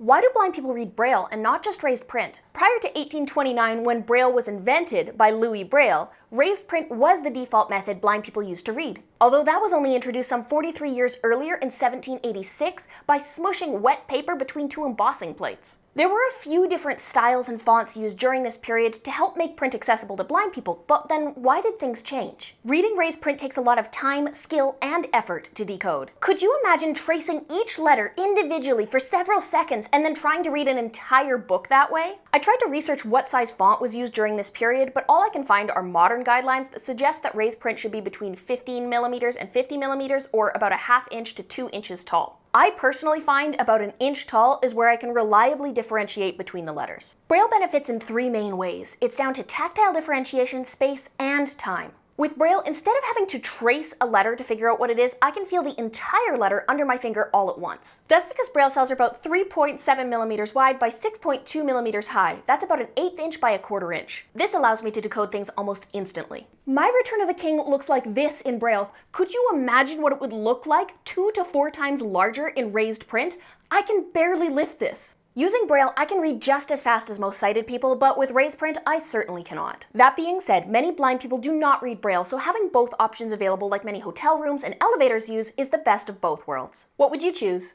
Why do blind people read Braille and not just raised print? Prior to 1829, when Braille was invented by Louis Braille, raised print was the default method blind people used to read. Although that was only introduced some 43 years earlier in 1786 by smushing wet paper between two embossing plates. There were a few different styles and fonts used during this period to help make print accessible to blind people, but then why did things change? Reading raised print takes a lot of time, skill, and effort to decode. Could you imagine tracing each letter individually for several seconds and then trying to read an entire book that way? I tried to research what size font was used during this period, but all I can find are modern guidelines that suggest that raised print should be between 15 millimeters and 50 millimeters, or about a ½ inch to 2 inches tall. I personally find about an inch tall is where I can reliably differentiate between the letters. Braille benefits in 3 main ways. It's down to tactile differentiation, space, and time. With Braille, instead of having to trace a letter to figure out what it is, I can feel the entire letter under my finger all at once. That's because Braille cells are about 3.7 millimeters wide by 6.2 millimeters high. That's about an 1/8 inch by a 1/4 inch. This allows me to decode things almost instantly. My Return of the King looks like this in Braille. Could you imagine what it would look like 2 to 4 times larger in raised print? I can barely lift this. Using Braille, I can read just as fast as most sighted people, but with raised print, I certainly cannot. That being said, many blind people do not read Braille, so having both options available like many hotel rooms and elevators use is the best of both worlds. What would you choose?